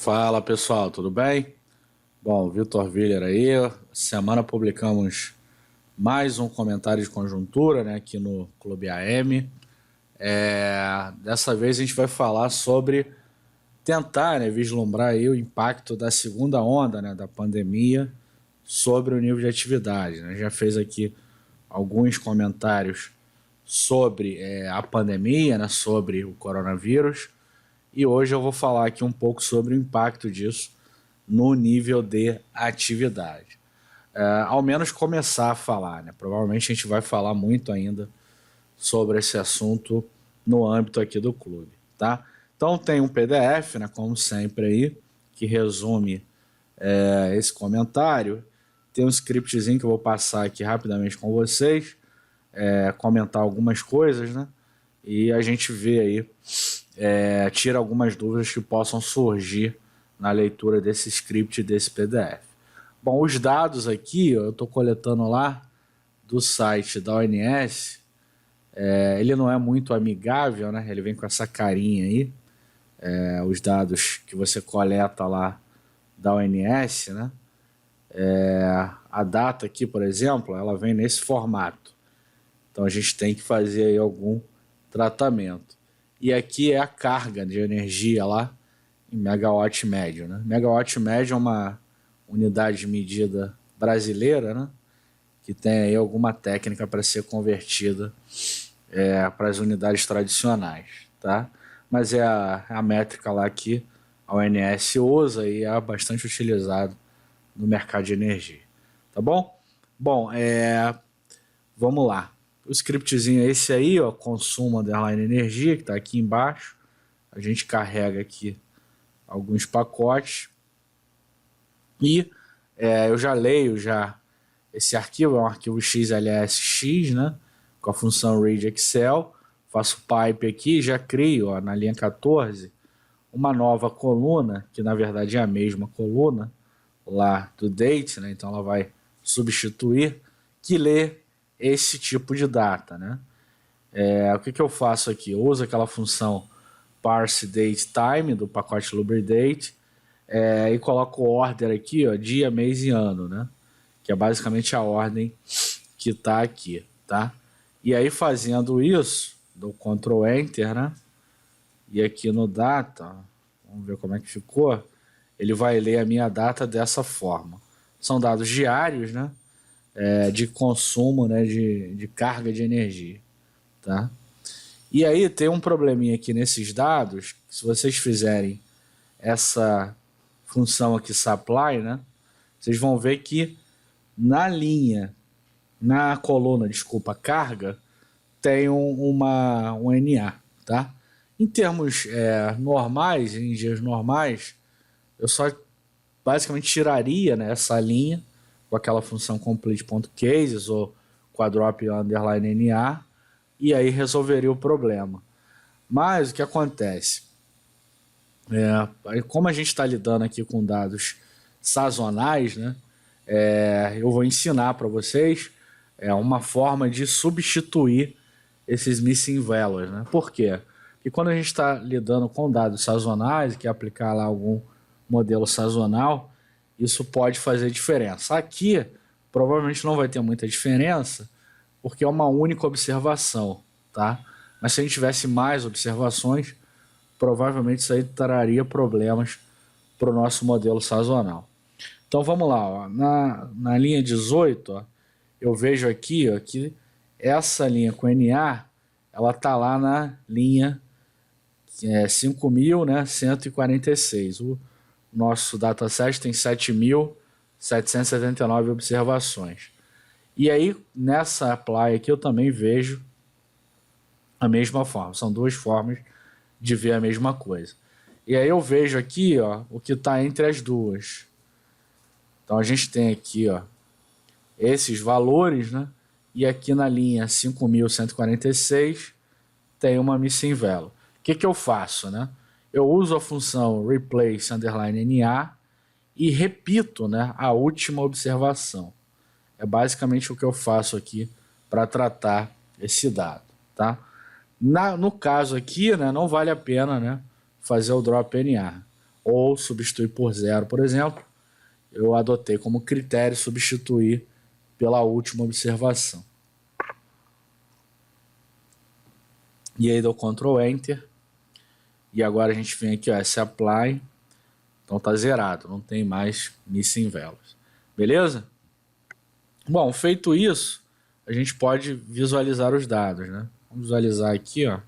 Fala pessoal, tudo bem? Bom, Vitor Viller aí. Semana publicamos mais um comentário de conjuntura, né, aqui no Clube AM. Dessa vez a gente vai falar sobre tentar, né, vislumbrar aí o impacto da segunda onda, né, da pandemia sobre o nível de atividade, né? Já fez aqui alguns comentários sobre a pandemia, né, sobre o coronavírus. E hoje eu vou falar aqui um pouco sobre o impacto disso no nível de atividade. Ao menos começar a falar, né? Provavelmente a gente vai falar muito ainda sobre esse assunto no âmbito aqui do clube, tá? Então tem um PDF, né, como sempre aí, que resume esse comentário. Tem um scriptzinho que eu vou passar aqui rapidamente com vocês, comentar algumas coisas, né? E a gente vê aí, tira algumas dúvidas que possam surgir na leitura desse script desse PDF. Bom, os dados aqui, ó, eu estou coletando lá do site da ONS. Ele não é muito amigável, né? Ele vem com essa carinha aí. Os dados que você coleta lá da ONS, né? A data aqui, por exemplo, ela vem nesse formato. Então a gente tem que fazer aí algum tratamento. E aqui é a carga de energia lá em megawatt médio, né? Megawatt médio é uma unidade de medida brasileira, né? Que tem aí alguma técnica para ser convertida para as unidades tradicionais, tá? Mas é a métrica lá que a ONS usa e é bastante utilizado no mercado de energia, tá bom? Bom, vamos lá. O scriptzinho é esse aí, ó, consumo underline energia, que está aqui embaixo. A gente carrega aqui alguns pacotes e eu já leio esse arquivo, é um arquivo XLSX, né, com a função read Excel. Faço pipe aqui, já crio, ó, na linha 14 uma nova coluna, que na verdade é a mesma coluna lá do date, né, então ela vai substituir, que lê esse tipo de data, né. O que eu faço aqui? Eu uso aquela função parse date time do pacote lubridate e coloco order aqui, ó, dia, mês e ano, né? Que é basicamente a ordem que está aqui, tá? E aí fazendo isso, dou Ctrl Enter, né? E aqui no data, vamos ver como é que ficou, ele vai ler a minha data dessa forma. São dados diários, né? De consumo, né? De carga de energia, tá? E aí tem um probleminha aqui nesses dados, que se vocês fizerem essa função aqui supply, né, vocês vão ver que na coluna, desculpa, carga, tem um NA, tá? Em termos normais, em dias normais, eu só basicamente tiraria, né, essa linha com aquela função complete.cases ou quadrop underline NA, e aí resolveria o problema. Mas o que acontece? Como a gente está lidando aqui com dados sazonais, né? Eu vou ensinar para vocês uma forma de substituir esses missing values, né? Por quê? Porque quando a gente está lidando com dados sazonais, que aplicar lá algum modelo sazonal, isso pode fazer diferença. Aqui, provavelmente não vai ter muita diferença, porque é uma única observação, tá? Mas se a gente tivesse mais observações, provavelmente isso aí traria problemas para o nosso modelo sazonal. Então vamos lá, ó. Na linha 18, ó, eu vejo aqui, ó, que essa linha com NA, ela está lá na linha 5.146. O nosso dataset tem 7.779 observações. E aí, nessa apply aqui, eu também vejo a mesma forma. São duas formas de ver a mesma coisa. E aí eu vejo aqui, ó, o que está entre as duas. Então a gente tem aqui, ó, esses valores, né? E aqui na linha 5.146 tem uma missing value. O que eu faço, né? Eu uso a função replace underline NA e repito, né, a última observação. É basicamente o que eu faço aqui para tratar esse dado, tá? No caso aqui, né, não vale a pena, né, fazer o drop NA. ou substituir por 0, por exemplo. Eu adotei como critério substituir pela última observação. E aí dou Ctrl Enter. E agora a gente vem aqui, ó, esse Apply. Então tá zerado, não tem mais Missing Values. Beleza? Bom, feito isso, a gente pode visualizar os dados, né? Vamos visualizar aqui, ó,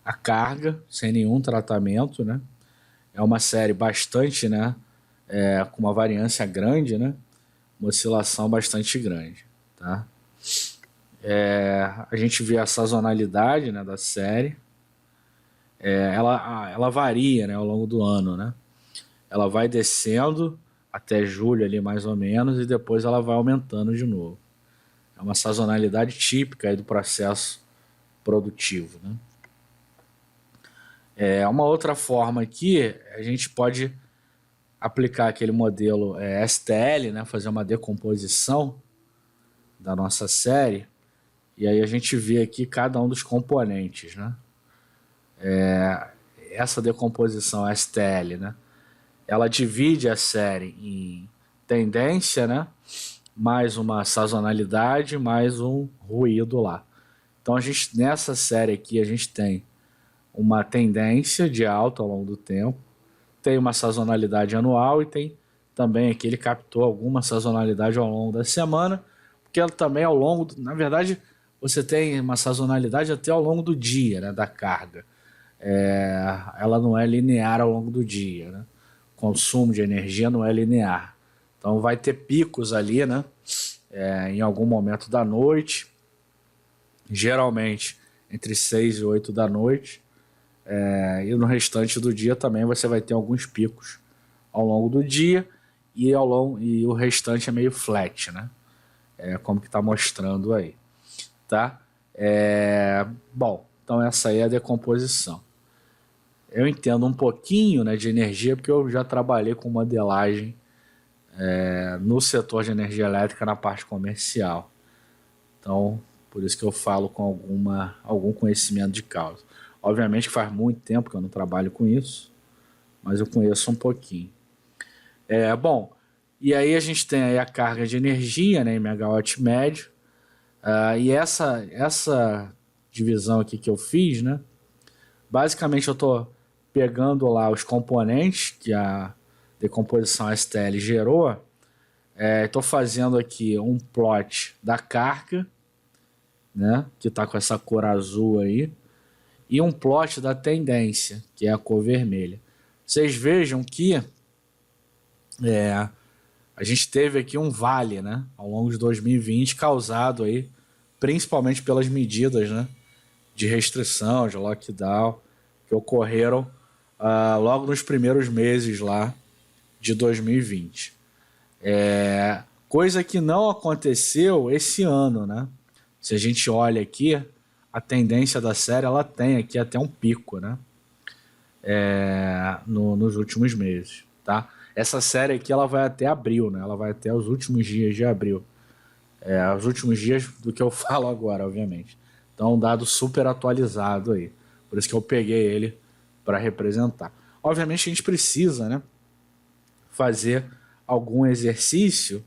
a carga, sem nenhum tratamento, né? É uma série bastante, né, com uma variância grande, né? Uma oscilação bastante grande, tá? A gente vê a sazonalidade, né, da série. Ela varia, né, ao longo do ano, né? Ela vai descendo até julho ali mais ou menos e depois ela vai aumentando de novo. É uma sazonalidade típica aí do processo produtivo, né? Uma outra forma aqui, a gente pode aplicar aquele modelo STL, né? Fazer uma decomposição da nossa série e aí a gente vê aqui cada um dos componentes, né? Essa decomposição STL, né? Ela divide a série em tendência, né? Mais uma sazonalidade, mais um ruído lá. Então nessa série aqui a gente tem uma tendência de alta ao longo do tempo, tem uma sazonalidade anual e tem também aqui ele captou alguma sazonalidade ao longo da semana, porque ela também ao longo, na verdade, você tem uma sazonalidade até ao longo do dia, né, da carga. Ela não é linear ao longo do dia, né? O consumo de energia não é linear. Então vai ter picos ali, né? Em algum momento da noite, geralmente entre 6 e 8 da noite, e no restante do dia também você vai ter alguns picos ao longo do dia e o restante é meio flat, né? Como que está mostrando aí, tá? Bom, então essa aí é a decomposição. Eu entendo um pouquinho, né, de energia porque eu já trabalhei com modelagem no setor de energia elétrica na parte comercial. Então, por isso que eu falo com algum conhecimento de causa. Obviamente que faz muito tempo que eu não trabalho com isso, mas eu conheço um pouquinho. Bom, e aí a gente tem aí a carga de energia, né, em megawatt médio, e essa divisão aqui que eu fiz, né, basicamente eu estou pegando lá os componentes que a decomposição STL gerou, estou fazendo aqui um plot da carga, né, que está com essa cor azul aí, e um plot da tendência, que é a cor vermelha. Vocês vejam que a gente teve aqui um vale, né, ao longo de 2020, causado aí principalmente pelas medidas, né, de restrição, de lockdown, que ocorreram logo nos primeiros meses lá de 2020. Coisa que não aconteceu esse ano, né? Se a gente olha aqui, a tendência da série, ela tem aqui até um pico, né? Nos últimos meses, tá? Essa série aqui, ela vai até abril, né? Ela vai até os últimos dias de abril. Os últimos dias do que eu falo agora, obviamente. Então, um dado super atualizado aí. Por isso que eu peguei ele para representar. Obviamente, a gente precisa, né, fazer algum exercício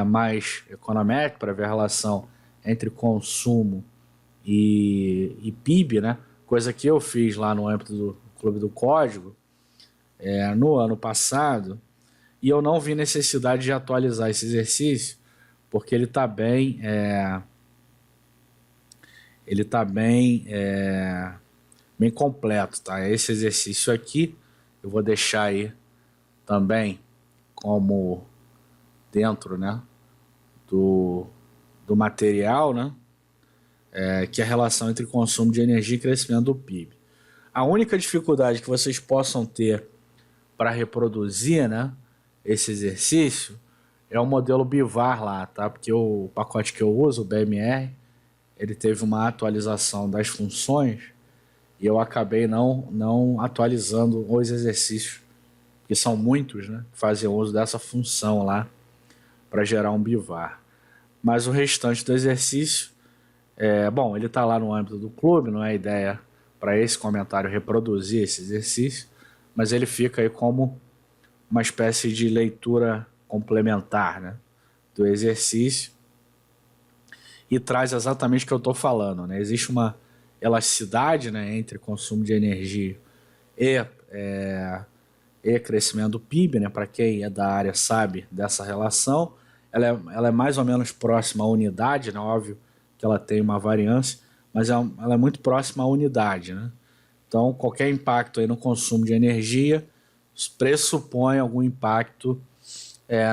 mais econométrico para ver a relação entre consumo e PIB, né? Coisa que eu fiz lá no âmbito do Clube do Código no ano passado, e eu não vi necessidade de atualizar esse exercício porque ele está bem bem completo, tá? Esse exercício aqui eu vou deixar aí também como dentro, né, do material, né, que é a relação entre consumo de energia e crescimento do PIB. A única dificuldade que vocês possam ter para reproduzir, né, esse exercício é o modelo BIVAR lá, tá? Porque o pacote que eu uso, o BMR, ele teve uma atualização das funções e eu acabei não atualizando os exercícios, que são muitos, né, que fazem uso dessa função lá para gerar um BIVAR. Mas o restante do exercício, bom, ele está lá no âmbito do clube, não é ideia para esse comentário reproduzir esse exercício, mas ele fica aí como uma espécie de leitura complementar, né, do exercício e traz exatamente o que eu estou falando, né? Existe uma elasticidade, né, entre consumo de energia e, e crescimento do PIB, né? Para quem é da área sabe dessa relação, ela é mais ou menos próxima à unidade, né? Óbvio que ela tem uma variância, mas ela é muito próxima à unidade, né? Então, qualquer impacto aí no consumo de energia pressupõe algum impacto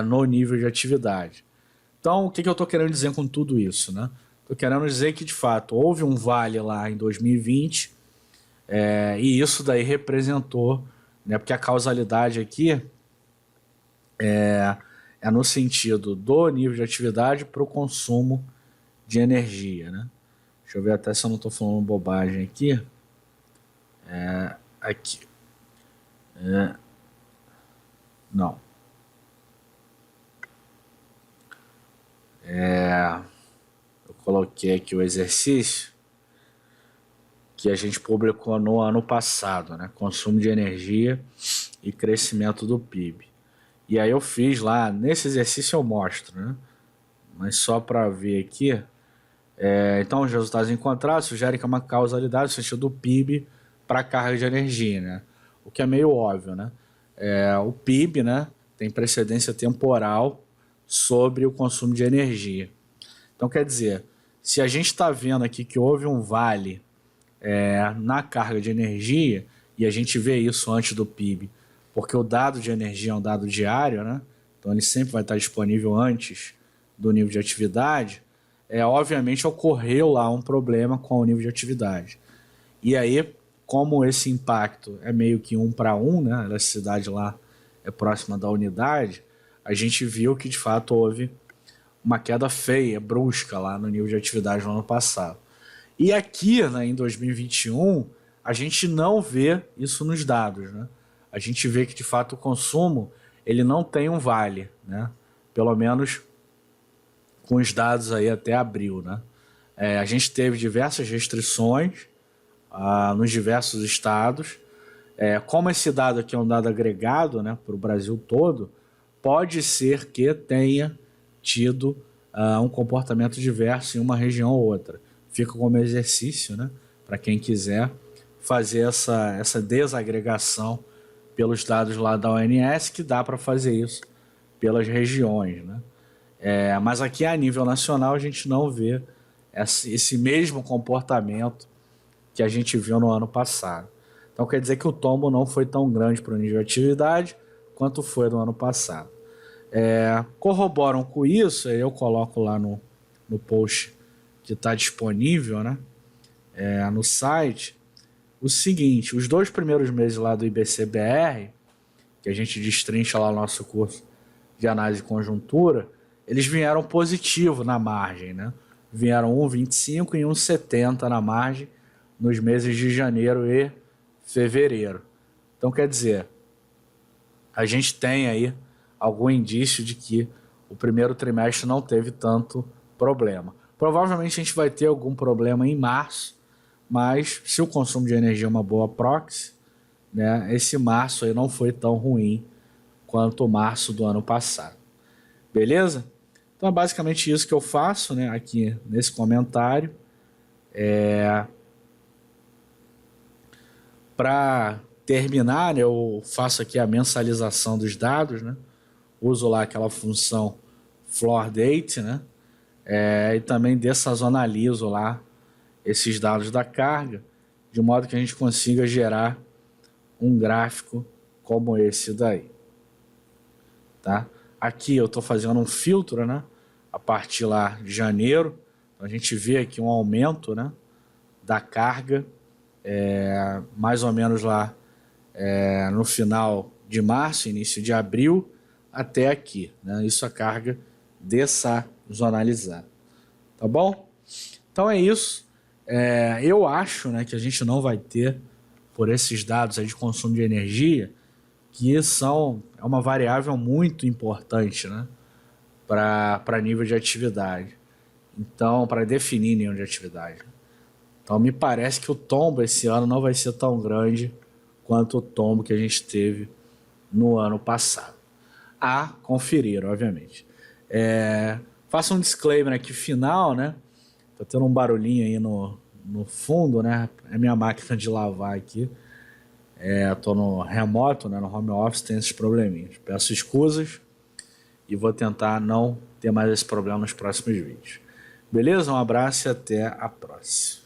no nível de atividade. Então, o que eu estou querendo dizer com tudo isso, né? Estou querendo dizer que, de fato, houve um vale lá em 2020 e isso daí representou, né? Porque a causalidade aqui é no sentido do nível de atividade para o consumo de energia, né? Deixa eu ver até se eu não estou falando bobagem aqui. Aqui. Não. Eu coloquei aqui o exercício que a gente publicou no ano passado, né? Consumo de energia e crescimento do PIB. E aí eu fiz lá, nesse exercício eu mostro, né? Mas só para ver aqui. Então, os resultados encontrados sugerem que é uma causalidade no sentido do PIB para a carga de energia, né? O que é meio óbvio, né? O PIB, né, tem precedência temporal sobre o consumo de energia. Então, quer dizer, se a gente está vendo aqui que houve um vale na carga de energia, e a gente vê isso antes do PIB, porque o dado de energia é um dado diário, né? Então ele sempre vai estar disponível antes do nível de atividade, obviamente ocorreu lá um problema com o nível de atividade. E aí, como esse impacto é meio que 1 para 1, né? A elasticidade lá é próxima da unidade, a gente viu que de fato houve uma queda feia, brusca lá no nível de atividade no ano passado. E aqui, né, em 2021, a gente não vê isso nos dados, né? A gente vê que de fato o consumo ele não tem um vale, né? Pelo menos com os dados aí até abril, né? A gente teve diversas restrições nos diversos estados. Como esse dado aqui é um dado agregado, né, para o Brasil todo, pode ser que tenha tido um comportamento diverso em uma região ou outra. Fica como exercício, né, para quem quiser fazer essa desagregação pelos dados lá da ONS, que dá para fazer isso pelas regiões, né? Mas aqui a nível nacional a gente não vê esse mesmo comportamento que a gente viu no ano passado. Então quer dizer que o tombo não foi tão grande para o nível de atividade quanto foi no ano passado. Corroboram com isso, eu coloco lá no post que está disponível, né, no site, o seguinte: os 2 primeiros meses lá do IBC-BR, que a gente destrincha lá no nosso curso de análise de conjuntura, eles vieram positivo na margem, né? Vieram 1,25 e 1,70 na margem nos meses de janeiro e fevereiro. Então, quer dizer, a gente tem aí algum indício de que o primeiro trimestre não teve tanto problema. Provavelmente a gente vai ter algum problema em março, mas se o consumo de energia é uma boa proxy, né, esse março aí não foi tão ruim quanto o março do ano passado. Beleza? Então é basicamente isso que eu faço, né, aqui nesse comentário. Para terminar, né, eu faço aqui a mensalização dos dados, né? Uso lá aquela função floor date, né? E também dessazonalizo lá esses dados da carga, de modo que a gente consiga gerar um gráfico como esse daí. Tá? Aqui eu estou fazendo um filtro, né, a partir lá de janeiro. Então a gente vê aqui um aumento, né, da carga, mais ou menos lá no final de março, início de abril, até aqui, né? Isso a carga dessazonalizada. Tá bom? Então é isso. Eu acho, né, que a gente não vai ter, por esses dados aí de consumo de energia, que é uma variável muito importante, né, para nível de atividade. Então, para definir nível de atividade. Então, me parece que o tombo esse ano não vai ser tão grande quanto o tombo que a gente teve no ano passado. A conferir, obviamente. Faço um disclaimer aqui final, né? Tá tendo um barulhinho aí no fundo, né? É minha máquina de lavar aqui. Tô no remoto, né? No home office, tem esses probleminhas. Peço escusas e vou tentar não ter mais esse problema nos próximos vídeos. Beleza? Um abraço e até a próxima.